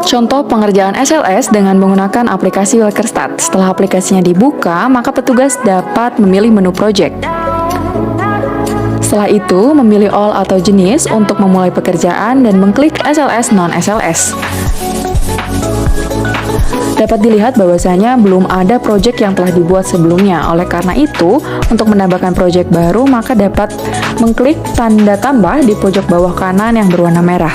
Contoh pengerjaan SLS dengan menggunakan aplikasi Workerstat. Setelah aplikasinya dibuka, maka petugas dapat memilih menu project. Setelah itu, memilih all atau jenis untuk memulai pekerjaan dan mengklik SLS non-SLS. Dapat dilihat bahwasanya belum ada project yang telah dibuat sebelumnya. Oleh karena itu, untuk menambahkan project baru, maka dapat mengklik tanda tambah di pojok bawah kanan yang berwarna merah.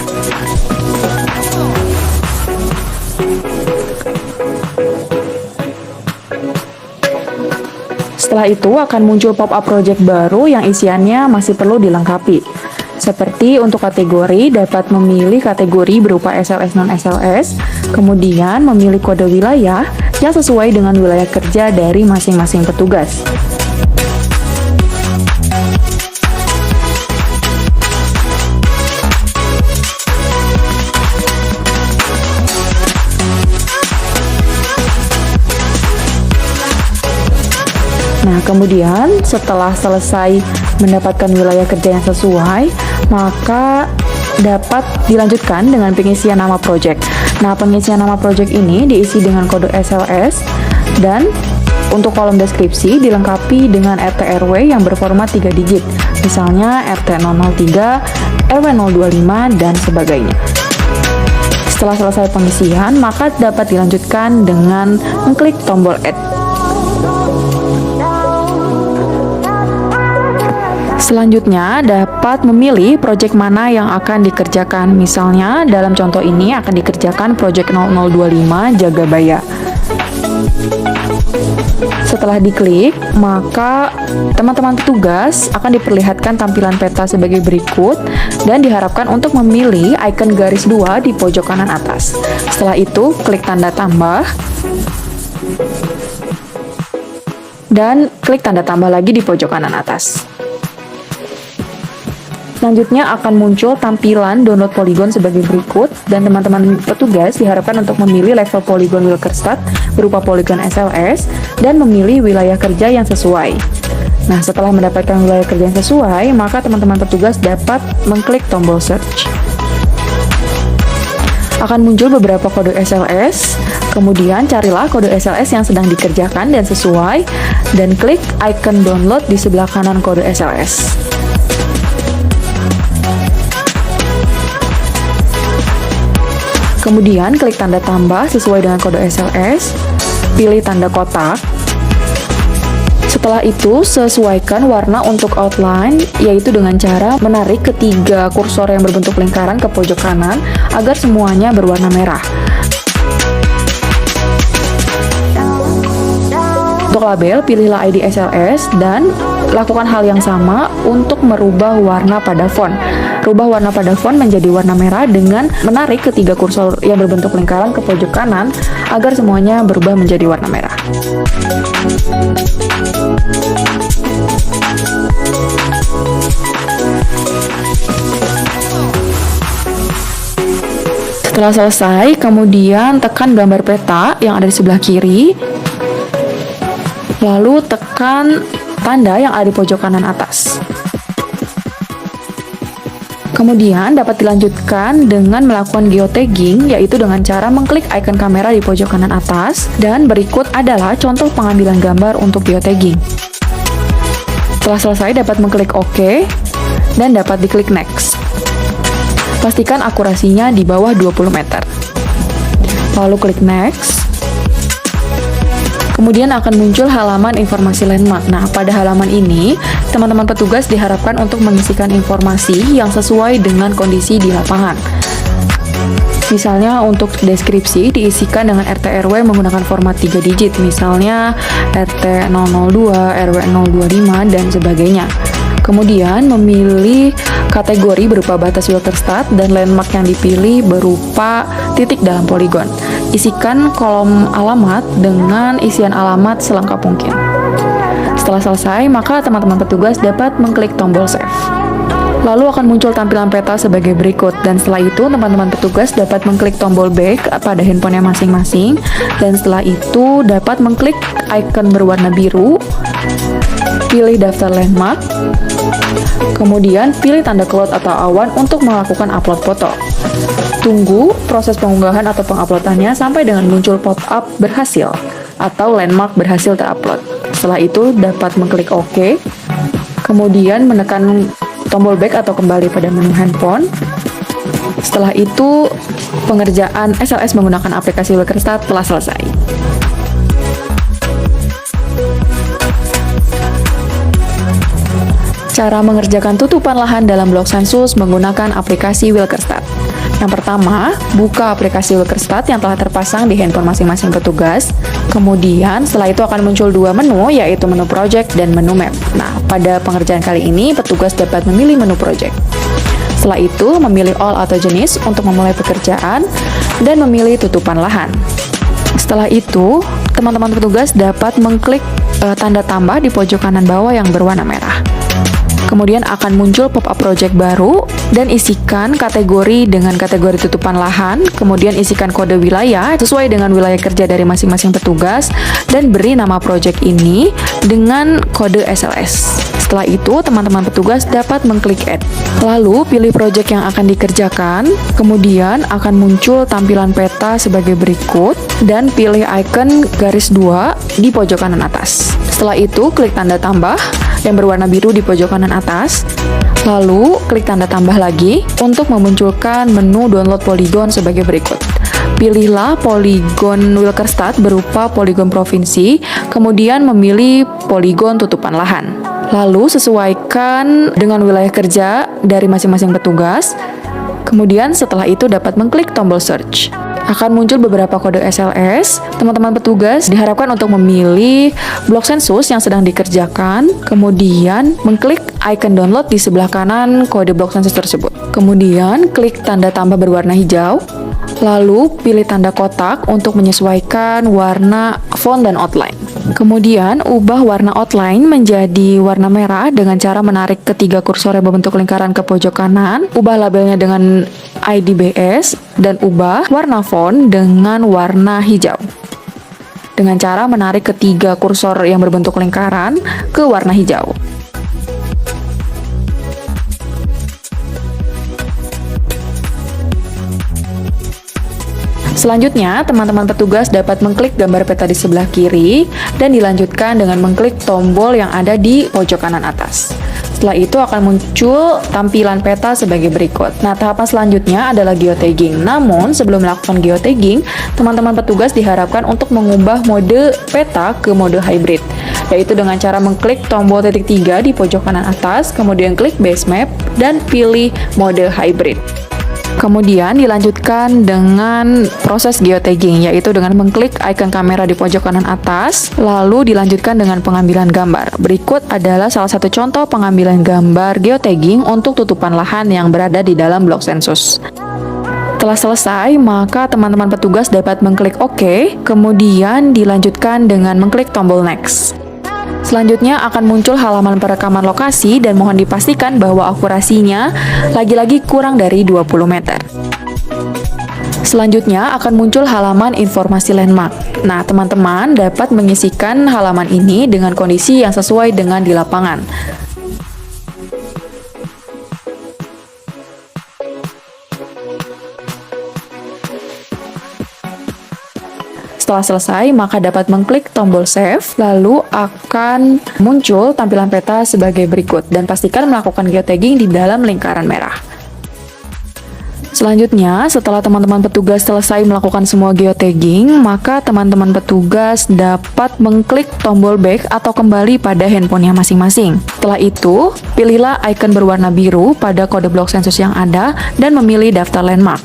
Setelah itu akan muncul pop-up project baru yang isiannya masih perlu dilengkapi. Seperti untuk kategori, dapat memilih kategori berupa SLS non-SLS, kemudian memilih kode wilayah yang sesuai dengan wilayah kerja dari masing-masing petugas. Nah, kemudian setelah selesai mendapatkan wilayah kerja yang sesuai, maka dapat dilanjutkan dengan pengisian nama project. Nah, pengisian nama project ini diisi dengan kode SLS dan untuk kolom deskripsi dilengkapi dengan RT RW yang berformat 3 digit, misalnya RT 003, RW 025, dan sebagainya. Setelah selesai pengisian, maka dapat dilanjutkan dengan mengklik tombol Add. Selanjutnya, dapat memilih project mana yang akan dikerjakan. Misalnya, dalam contoh ini akan dikerjakan project 0025 Jagabaya. Setelah diklik, maka teman-teman petugas akan diperlihatkan tampilan peta sebagai berikut dan diharapkan untuk memilih icon garis 2 di pojok kanan atas. Setelah itu, klik tanda tambah dan klik tanda tambah lagi di pojok kanan atas. Selanjutnya akan muncul tampilan download poligon sebagai berikut dan teman-teman petugas diharapkan untuk memilih level poligon Workerstat berupa poligon SLS dan memilih wilayah kerja yang sesuai. Nah, setelah mendapatkan wilayah kerja yang sesuai, maka teman-teman petugas dapat mengklik tombol search. Akan muncul beberapa kode SLS, kemudian carilah kode SLS yang sedang dikerjakan dan sesuai, dan klik icon download di sebelah kanan kode SLS. Kemudian klik tanda tambah sesuai dengan kode SLS, pilih tanda kotak. Setelah itu, sesuaikan warna untuk outline, yaitu dengan cara menarik ketiga kursor yang berbentuk lingkaran ke pojok kanan agar semuanya berwarna merah. Untuk label, pilihlah ID SLS dan lakukan hal yang sama untuk merubah warna pada font. Rubah warna pada font menjadi warna merah dengan menarik ketiga kursor yang berbentuk lingkaran ke pojok kanan agar semuanya berubah menjadi warna merah. Setelah selesai, kemudian tekan gambar peta yang ada di sebelah kiri, lalu tekan tanda yang ada di pojok kanan atas. Kemudian dapat dilanjutkan dengan melakukan geotagging, yaitu dengan cara mengklik icon kamera di pojok kanan atas, dan berikut adalah contoh pengambilan gambar untuk geotagging. Setelah selesai, dapat mengklik OK, dan dapat diklik Next. Pastikan akurasinya di bawah 20 meter. Lalu klik Next. Kemudian akan muncul halaman informasi landmark. Nah, pada halaman ini, teman-teman petugas diharapkan untuk mengisikan informasi yang sesuai dengan kondisi di lapangan. Misalnya untuk deskripsi diisikan dengan RT RW menggunakan format 3 digit, misalnya RT 002, RW 025, dan sebagainya. Kemudian memilih kategori berupa batas Workerstat dan landmark yang dipilih berupa titik dalam poligon. Isikan kolom alamat dengan isian alamat selengkap mungkin. Setelah selesai, maka teman-teman petugas dapat mengklik tombol save. Lalu akan muncul tampilan peta sebagai berikut, dan setelah itu teman-teman petugas dapat mengklik tombol back pada handphonenya masing-masing, dan setelah itu dapat mengklik icon berwarna biru, pilih daftar landmark, kemudian pilih tanda cloud atau awan untuk melakukan upload foto. Tunggu proses pengunggahan atau penguploadannya sampai dengan muncul pop-up berhasil atau landmark berhasil terupload. Setelah itu dapat mengklik OK, kemudian menekan tombol back atau kembali pada menu handphone. Setelah itu, pengerjaan SLS menggunakan aplikasi Wilkerstart telah selesai. Cara mengerjakan tutupan lahan dalam blok sensus menggunakan aplikasi Wilkerstart. Yang pertama, buka aplikasi Wilkerstart yang telah terpasang di handphone masing-masing petugas. Kemudian, setelah itu akan muncul dua menu, yaitu menu project dan menu map. Nah, pada pengerjaan kali ini, petugas dapat memilih menu project. Setelah itu, memilih all atau jenis untuk memulai pekerjaan dan memilih tutupan lahan. Setelah itu, teman-teman petugas dapat mengklik tanda tambah di pojok kanan bawah yang berwarna merah. Kemudian akan muncul pop-up project baru dan isikan kategori dengan kategori tutupan lahan, kemudian isikan kode wilayah sesuai dengan wilayah kerja dari masing-masing petugas dan beri nama project ini dengan kode SLS. Setelah itu, teman-teman petugas dapat mengklik add. Lalu, pilih project yang akan dikerjakan, kemudian akan muncul tampilan peta sebagai berikut dan pilih icon garis 2 di pojok kanan atas. Setelah itu, klik tanda tambah yang berwarna biru di pojok kanan atas. Lalu, klik tanda tambah lagi untuk memunculkan menu download poligon sebagai berikut. Pilihlah poligon Wilkerstart berupa poligon provinsi, kemudian memilih poligon tutupan lahan. Lalu, sesuaikan dengan wilayah kerja dari masing-masing petugas. Kemudian, setelah itu dapat mengklik tombol search. Akan muncul beberapa kode SLS. Teman-teman petugas diharapkan untuk memilih blok sensus yang sedang dikerjakan, kemudian mengklik icon download di sebelah kanan kode blok sensus tersebut. Kemudian klik tanda tambah berwarna hijau, lalu pilih tanda kotak untuk menyesuaikan warna font dan outline. Kemudian ubah warna outline menjadi warna merah dengan cara menarik ketiga kursor yang berbentuk lingkaran ke pojok kanan, ubah labelnya dengan IDBS, dan ubah warna font dengan warna hijau. Dengan cara menarik ketiga kursor yang berbentuk lingkaran ke warna hijau. Selanjutnya, teman-teman petugas dapat mengklik gambar peta di sebelah kiri dan dilanjutkan dengan mengklik tombol yang ada di pojok kanan atas. Setelah itu akan muncul tampilan peta sebagai berikut. Nah, tahapan selanjutnya adalah geotagging. Namun, sebelum melakukan geotagging, teman-teman petugas diharapkan untuk mengubah mode peta ke mode hybrid, yaitu dengan cara mengklik tombol titik 3 di pojok kanan atas, kemudian klik base map, dan pilih mode hybrid. Kemudian dilanjutkan dengan proses geotagging, yaitu dengan mengklik icon kamera di pojok kanan atas, lalu dilanjutkan dengan pengambilan gambar. Berikut adalah salah satu contoh pengambilan gambar geotagging untuk tutupan lahan yang berada di dalam blok sensus. Setelah selesai, maka teman-teman petugas dapat mengklik OK, kemudian dilanjutkan dengan mengklik tombol next. Selanjutnya akan muncul halaman perekaman lokasi dan mohon dipastikan bahwa akurasinya lagi-lagi kurang dari 20 meter. Selanjutnya akan muncul halaman informasi landmark. Nah, teman-teman dapat mengisikan halaman ini dengan kondisi yang sesuai dengan di lapangan. Setelah selesai, maka dapat mengklik tombol save, lalu akan muncul tampilan peta sebagai berikut, dan pastikan melakukan geotagging di dalam lingkaran merah. Selanjutnya, setelah teman-teman petugas selesai melakukan semua geotagging, maka teman-teman petugas dapat mengklik tombol back atau kembali pada handphonenya masing-masing. Setelah itu, pilihlah icon berwarna biru pada kode blok sensus yang ada dan memilih daftar landmark.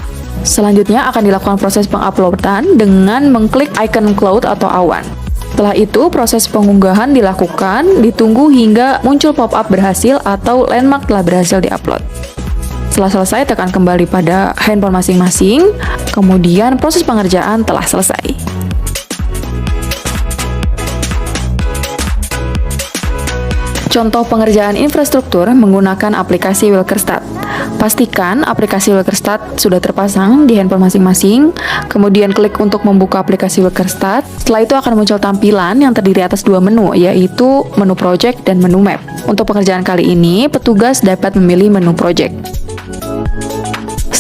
Selanjutnya akan dilakukan proses penguploadan dengan mengklik icon cloud atau awan. Setelah itu, proses pengunggahan dilakukan, ditunggu hingga muncul pop-up berhasil atau landmark telah berhasil diupload. Setelah selesai, tekan kembali pada handphone masing-masing, kemudian proses pengerjaan telah selesai. Contoh pengerjaan infrastruktur menggunakan aplikasi Wilkerstart. Pastikan aplikasi Wilkerstart sudah terpasang di handphone masing-masing, kemudian klik untuk membuka aplikasi Wilkerstart. Setelah itu akan muncul tampilan yang terdiri atas dua menu, yaitu menu project dan menu map. Untuk pengerjaan kali ini, petugas dapat memilih menu project.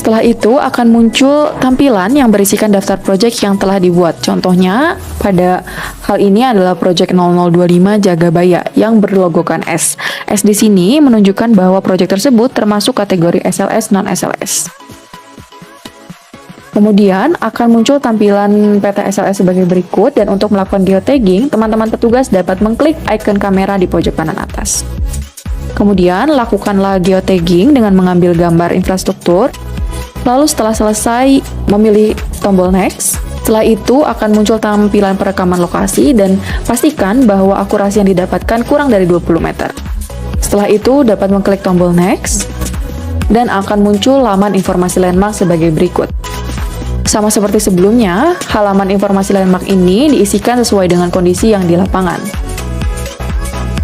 Setelah itu akan muncul tampilan yang berisikan daftar project yang telah dibuat. Contohnya pada hal ini adalah project 0025 Jagabaya yang berlogokan S. S di sini menunjukkan bahwa project tersebut termasuk kategori SLS non-SLS. Kemudian akan muncul tampilan peta SLS sebagai berikut, dan untuk melakukan geotagging, teman-teman petugas dapat mengklik icon kamera di pojok kanan atas. Kemudian lakukanlah geotagging dengan mengambil gambar infrastruktur. Lalu setelah selesai, memilih tombol next. Setelah itu akan muncul tampilan perekaman lokasi dan pastikan bahwa akurasi yang didapatkan kurang dari 20 meter. Setelah itu dapat mengklik tombol next dan akan muncul laman informasi landmark sebagai berikut. Sama seperti sebelumnya, halaman informasi landmark ini diisikan sesuai dengan kondisi yang di lapangan.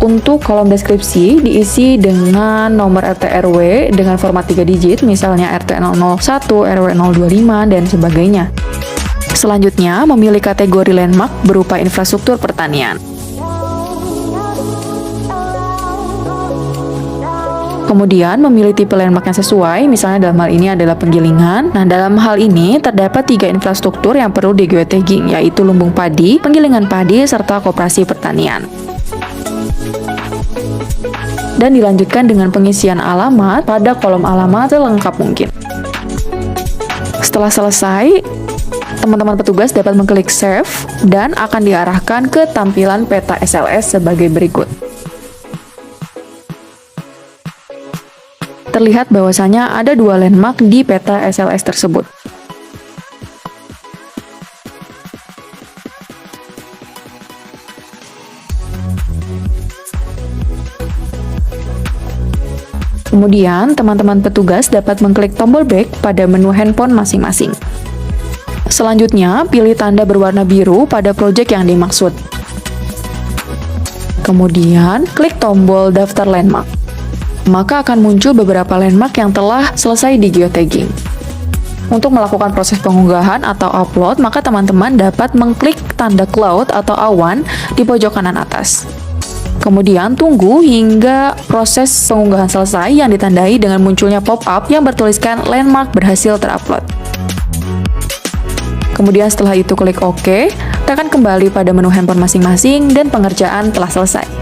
Untuk kolom deskripsi diisi dengan nomor RT RW dengan format 3 digit, misalnya RT 001, RW 025, dan sebagainya. Selanjutnya, memilih kategori landmark berupa infrastruktur pertanian. Kemudian, memilih tipe landmark yang sesuai, misalnya dalam hal ini adalah penggilingan. Nah, dalam hal ini terdapat 3 infrastruktur yang perlu di geotagging, yaitu lumbung padi, penggilingan padi, serta koperasi pertanian. Dan dilanjutkan dengan pengisian alamat pada kolom alamat selengkap mungkin. Setelah selesai, teman-teman petugas dapat mengklik save dan akan diarahkan ke tampilan peta SLS sebagai berikut. Terlihat bahwasanya ada 2 landmark di peta SLS tersebut. Kemudian, teman-teman petugas dapat mengklik tombol back pada menu handphone masing-masing. Selanjutnya, pilih tanda berwarna biru pada proyek yang dimaksud. Kemudian, klik tombol daftar landmark. Maka akan muncul beberapa landmark yang telah selesai di geotagging. Untuk melakukan proses pengunggahan atau upload, maka teman-teman dapat mengklik tanda cloud atau awan di pojok kanan atas. Kemudian tunggu hingga proses pengunggahan selesai yang ditandai dengan munculnya pop-up yang bertuliskan landmark berhasil terupload. Kemudian setelah itu klik OK, tekan kembali pada menu handphone masing-masing dan pengerjaan telah selesai.